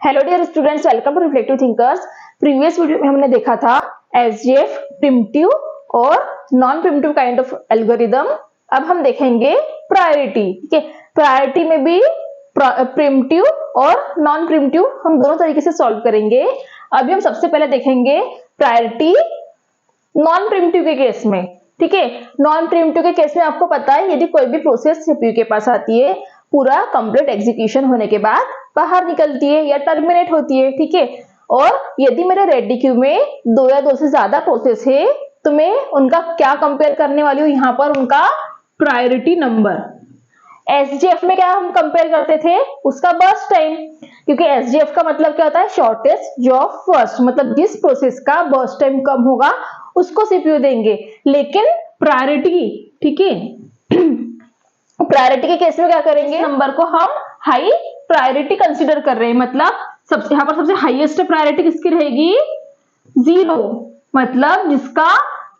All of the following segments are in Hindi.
Hello dear students, welcome to reflective thinkers. Previous video में हमने देखा था एसजेएफ, प्रिमिटिव और non primitive kind of algorithm. अब हम देखेंगे प्रायोरिटी। ठीक है, प्रायोरिटी में भी प्रिमिटिव और नॉन प्रिमिटिव हम दोनों तरीके से सॉल्व करेंगे। अभी हम सबसे पहले देखेंगे प्रायोरिटी नॉन प्रिमिटिव के केस में। ठीक है, नॉन प्रिमिटिव के केस में आपको पता है यदि कोई भी प्रोसेस सीपीयू के पास आती है, पूरा कंप्लीट एग्जीक्यूशन होने के बाद बाहर निकलती है या टर्मिनेट होती है। ठीक है, और यदि मेरे रेडी क्यू में दो या दो से ज्यादा प्रोसेस है तो मैं उनका क्या कंपेयर करने वाली हूँ, यहाँ पर उनका प्रायोरिटी नंबर। एसजीएफ में क्या हम कंपेयर करते थे, उसका बर्स्ट टाइम, क्योंकि एसजीएफ का मतलब क्या होता है, शॉर्टेस्ट जॉब फर्स्ट, मतलब जिस प्रोसेस का बर्स्ट टाइम कम होगा उसको सीपीयू देंगे। लेकिन प्रायोरिटी, ठीक है, प्रायोरिटी के केस में क्या करेंगे, नंबर को हम हाई प्रायोरिटी कंसीडर कर रहे हैं, मतलब सबसे यहाँ पर सबसे हाईएस्ट प्रायोरिटी किसकी रहेगी, 0, मतलब जिसका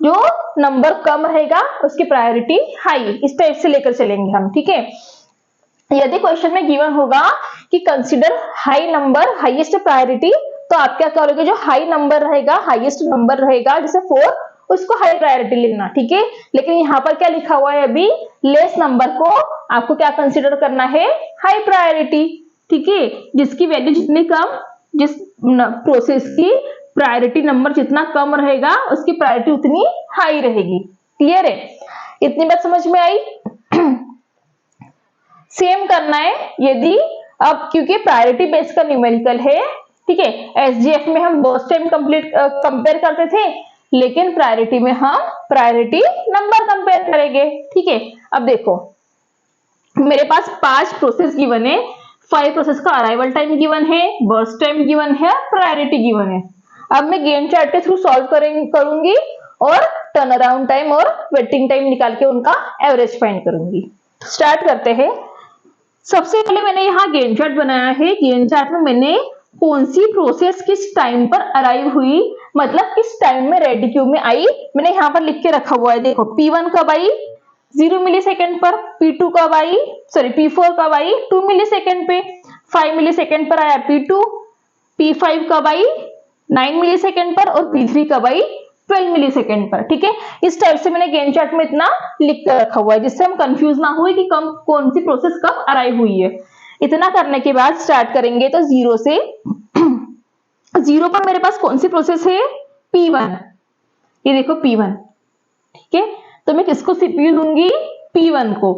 जो नंबर कम रहेगा उसकी प्रायोरिटी हाई। इस टाइप से लेकर चलेंगे हम। ठीक है, यदि क्वेश्चन में गिवन होगा कि consider high number highest priority, तो आप क्या करोगे, जो हाई नंबर रहेगा, हाईएस्ट नंबर रहेगा जैसे 4, उसको हाई प्रायोरिटी लेना। ठीक है, लेकिन यहाँ पर क्या लिखा हुआ है, अभी लेस नंबर को आपको क्या कंसीडर करना है, हाई प्रायोरिटी। ठीक है, जिसकी वैल्यू जितनी कम, जिस प्रोसेस की प्रायोरिटी नंबर जितना कम रहेगा उसकी प्रायोरिटी उतनी हाई रहेगी। क्लियर है, इतनी बात समझ में आई। सेम करना है यदि, अब क्योंकि प्रायोरिटी बेस का न्यूमेरिकल है। ठीक है, एसजीएफ में हम बर्स्ट टाइम कंपेयर करते थे, लेकिन प्रायोरिटी में हम प्रायोरिटी नंबर कंपेयर करेंगे। ठीक है, अब देखो मेरे पास 5 प्रोसेस गिवन है, 5 प्रोसेस का अराइवल टाइम गिवन है, बर्स्ट टाइम गिवन है, प्रायोरिटी गिवन है। अब मैं गेन चार्ट के थ्रू सॉल्व करूंगी और टर्न अराउंड टाइम और वेटिंग टाइम निकाल के उनका एवरेज फाइंड करूंगी। स्टार्ट करते हैं। सबसे पहले मैंने यहाँ गेन चार्ट बनाया है। गेन चार्ट में मैंने कौन सी प्रोसेस किस टाइम पर अराइव हुई, मतलब किस टाइम में रेडी क्यू में आई, मैंने यहाँ पर लिख के रखा हुआ है। देखो P1 कब आई, 0 मिलीसेकंड पर, P2 कब आई, सॉरी P4 कब आई, 2 मिलीसेकंड पे, 5 मिलीसेकंड पर आया P2, P5 कब आई, 9 मिलीसेकंड पर, और P3 कब आई, 12 मिलीसेकंड पर। ठीक है, इस टाइप से मैंने गेन चार्ट में इतना लिख कर रखा हुआ है, जिससे हम कंफ्यूज ना हुए कि कौन सी प्रोसेस कब अराइव हुई है। इतना करने के बाद स्टार्ट करेंगे तो 0 से 0 पर मेरे पास कौन सी प्रोसेस है, P1। ये देखो P1। ठीक है, तो मैं किसको सीपीयू दूंगी, P1 को।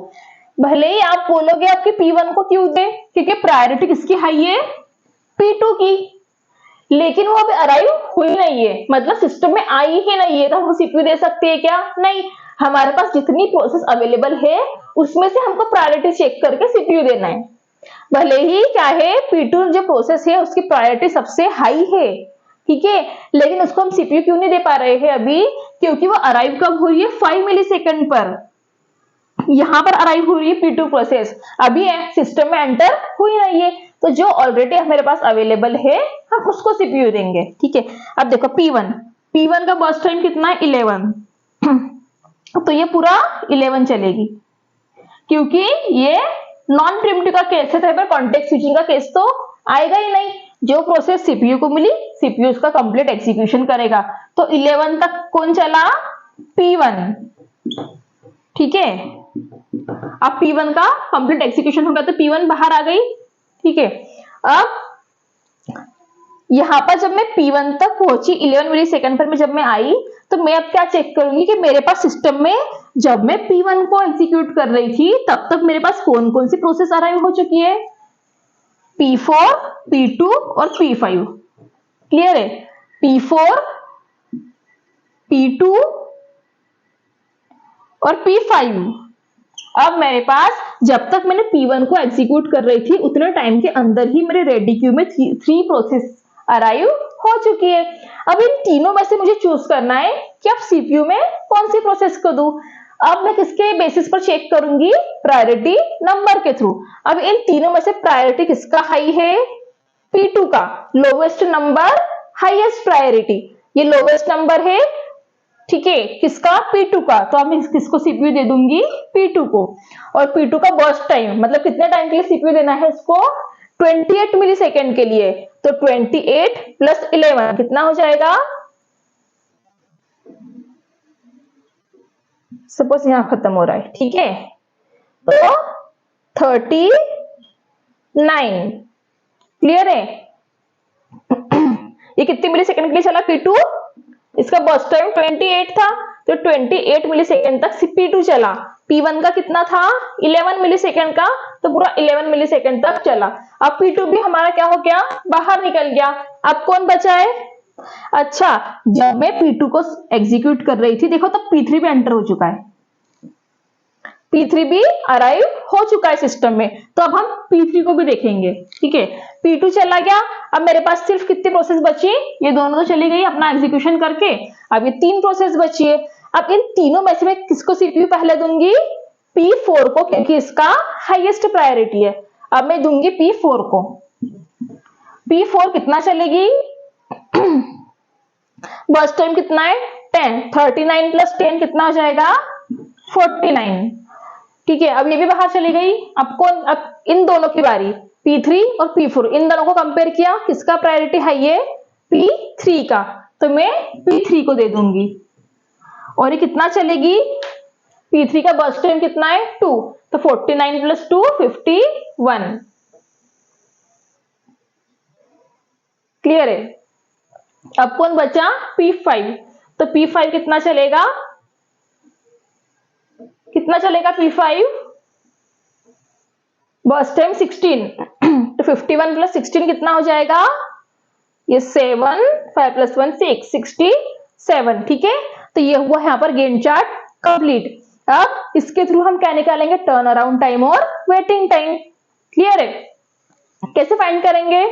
भले ही आप बोलोगे आपके P1 को क्यों दे, क्योंकि प्रायोरिटी किसकी हाई है, P2 की, लेकिन वो अभी अराइव हुई नहीं है, मतलब सिस्टम में आई ही नहीं है, तो हम सीपीयू दे सकते हैं क्या, नहीं। हमारे पास जितनी प्रोसेस अवेलेबल है उसमें से हमको प्रायोरिटी चेक करके सीपीयू देना है। भले ही क्या है, P2 जो प्रोसेस है उसकी प्रायोरिटी सबसे हाई है, ठीक है, लेकिन उसको हम सीपीयू क्यों नहीं दे पा रहे हैं अभी, क्योंकि वो अराइव कब हुई है, 5 मिलीसेकंड पर। यहाँ पर अराइव हो रही है P2 प्रोसेस, अभी सिस्टम में एंटर हुई नहीं है, तो जो ऑलरेडी मेरे पास अवेलेबल है हम उसको सीपीयू देंगे। ठीक है, अब देखो P1 का बर्स्ट टाइम कितना है, 11, तो ये पूरा 11 चलेगी, क्योंकि ये नॉन प्रिमिटिव का केस है, तो कॉन्टेक्स्ट स्विचिंग का केस तो आएगा ही नहीं। जो प्रोसेस सीपीयू को मिली, सीपीयू उसका कंप्लीट एग्जीक्यूशन करेगा। तो 11 तक कौन चला, P1। ठीक है, अब P1 का कंप्लीट एग्जीक्यूशन होगा तो P1 बाहर आ गई। ठीक है, अब यहां पर जब मैं P1 तक पहुंची, 11 मिलीसेकंड पर जब मैं आई, तो मैं अब क्या चेक करूंगी कि मेरे पास सिस्टम में जब मैं P1 को एग्जीक्यूट कर रही थी तब तक मेरे पास कौन कौन सी प्रोसेस अराइव हो चुकी है, P4, P2 और P5। क्लियर है, P4, P2 और P5। अब मेरे पास जब तक मैंने P1 को एग्जीक्यूट कर रही थी उतने टाइम के अंदर ही मेरे रेडी क्यू में 3 प्रोसेस अराइव हो चुकी है। अब इन तीनों में से मुझे चूज करना है कि अब सीपीयू में कौन सी प्रोसेस को दूं। अब मैं किसके बेसिस पर चेक करूंगी, प्रायोरिटी नंबर के थ्रू। अब इन तीनों में से प्रायोरिटी किसका हाई है, P2 का, लोवेस्ट नंबर हाईएस्ट प्रायोरिटी, ये लोवेस्ट नंबर है। ठीक है, किसका, P2 का, तो अब मैं किसको सीपीयू दे दूंगी, P2 को। और P2 का बर्स्ट टाइम, मतलब कितने टाइम के लिए सीपीयू देना है इसको, 28 मिलीसेकंड के लिए। तो 28 प्लस 11 कितना हो जाएगा? सपोज यहां खत्म हो रहा है, ठीक है, तो 39। क्लियर है? ये कितने मिली सेकंड के लिए चला P2? इसका बर्स्ट टाइम 28 था, तो 28 मिली सेकंड तक P2 चला। P1 का कितना था? 11 मिली सेकंड का, तो पूरा 11 मिली सेकंड तक चला। अब P2 भी हमारा क्या हो गया? बाहर निकल गया। अब कौन बचा है? अच्छा, जब मैं P2 को एग्जीक्यूट कर रही थी, देखो तब P3 भी एंटर हो चुका है, P3 भी अराइव हो चुका है सिस्टम में। तो अब हम P3 को भी देखेंगे, ठीक है। P2 चला गया, अब मेरे पास सिर्फ कितनी प्रोसेस बची? ये दोनों तो चली गई अपना एग्जीक्यूशन करके, अब ये 3 प्रोसेस बची है। अब इन तीनों में से मैं किसको सीपीयू पहले दूंगी? P4 को, क्योंकि इसका हाईएस्ट प्रायोरिटी है। अब मैं दूंगी P4 को। P4 कितना चलेगी? बर्स्ट टाइम कितना है? 10। 39 प्लस 10 कितना हो जाएगा? 49। ठीक है, अब ये भी बाहर चली गई। अब कौन? अब इन दोनों की बारी, P3 और P4, इन दोनों को कंपेयर किया, किसका प्रायोरिटी हाई है? P3 का, तो मैं P3 को दे दूंगी। और ये कितना चलेगी? P3 का बर्स्ट टाइम कितना है? 2, तो 49 प्लस 2 51। क्लियर है? अब कौन बचा? P5, तो P5 कितना चलेगा? कितना चलेगा P5? बर्स्ट टाइम 16, तो 51 प्लस 16 कितना हो जाएगा? ये 7, 5 प्लस 1 6, 67। ठीक है, तो ये हुआ यहाँ पर गैंट चार्ट कंप्लीट। अब इसके थ्रू हम क्या निकालेंगे? टर्न अराउंड टाइम और वेटिंग टाइम। क्लियर है? कैसे फाइंड करेंगे?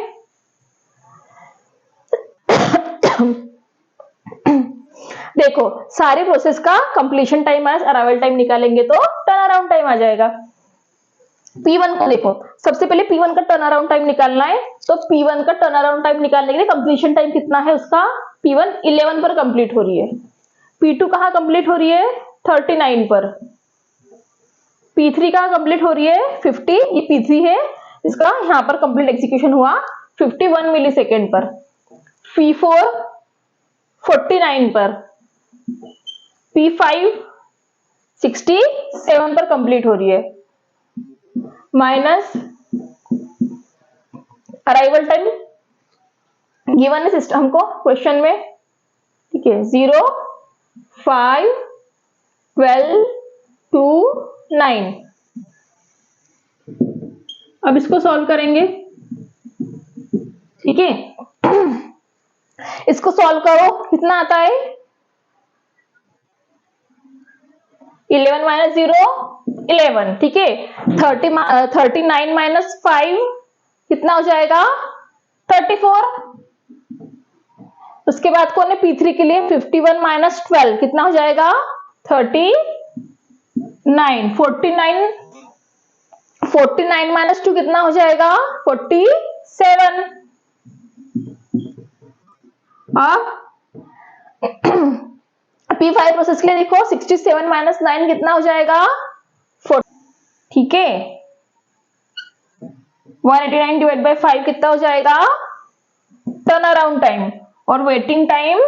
देखो, सारे प्रोसेस का completion time minus arrival time निकालेंगे तो टर्न अराउंड टाइम आ जाएगा। P1 को देखो, सबसे पहले P1 का टर्न अराउंड टाइम निकालना है, तो P1 का टर्न अराउंड टाइम निकालने के लिए कंप्लीशन टाइम कितना है उसका? P1 11 पर कंप्लीट हो रही है। P2 कहां कंप्लीट हो रही है? 39 पर। P3 कहां कंप्लीट हो रही है? 50, ये P3 है, इसका यहां पर कंप्लीट एग्जीक्यूशन हुआ 51 मिली सेकेंड पर। P4 49 पर। P5 67 पर कंप्लीट हो रही है, माइनस अराइवल टाइम गिवन है सिस्टम को क्वेश्चन में, ठीक है, 0 5 12 2 9। अब इसको सॉल्व करेंगे, ठीक है। इसको सॉल्व करो, कितना आता है? 11 माइनस 0 11, ठीक है। 39 माइनस 5 कितना हो जाएगा? 34। उसके बाद कौन है? P3 के लिए 51 माइनस 12 कितना हो जाएगा? 39। 49 माइनस 2 कितना हो जाएगा? 47। अब P5 प्रोसेस के लिए देखो, 67 माइनस 9 कितना हो जाएगा? 40। ठीक है, 189 डिवाइड बाय 5 कितना हो जाएगा? Turn around time. और वेटिंग टाइम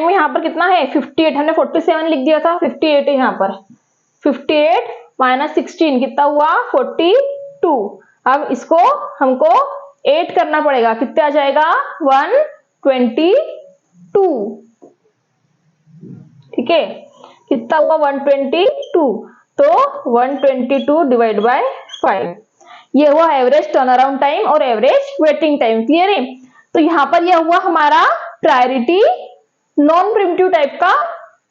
में यहां पर कितना है? 58। हमने 47 लिख दिया था, 58 है यहां पर। 58 माइनस 16 कितना हुआ? 42। अब इसको हमको 8 करना पड़ेगा, कितने आ जाएगा? 122। ठीक है, कितना हुआ? 122, तो 122 डिवाइड बाय 5, ये हुआ एवरेज टर्न अराउंड टाइम और एवरेज वेटिंग टाइम। क्लियर है? तो यहां पर यह हुआ हमारा प्रायोरिटी नॉन प्रिमिटिव टाइप का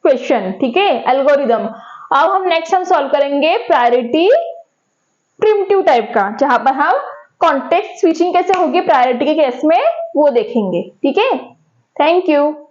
क्वेश्चन, ठीक है, एल्गोरिदम। अब हम नेक्स्ट सॉल्व करेंगे प्रायोरिटी प्रिमिटिव टाइप का, जहां पर हम कॉन्टेक्स्ट स्विचिंग कैसे होगी प्रायोरिटी के केस में वो देखेंगे। ठीक है, थैंक यू।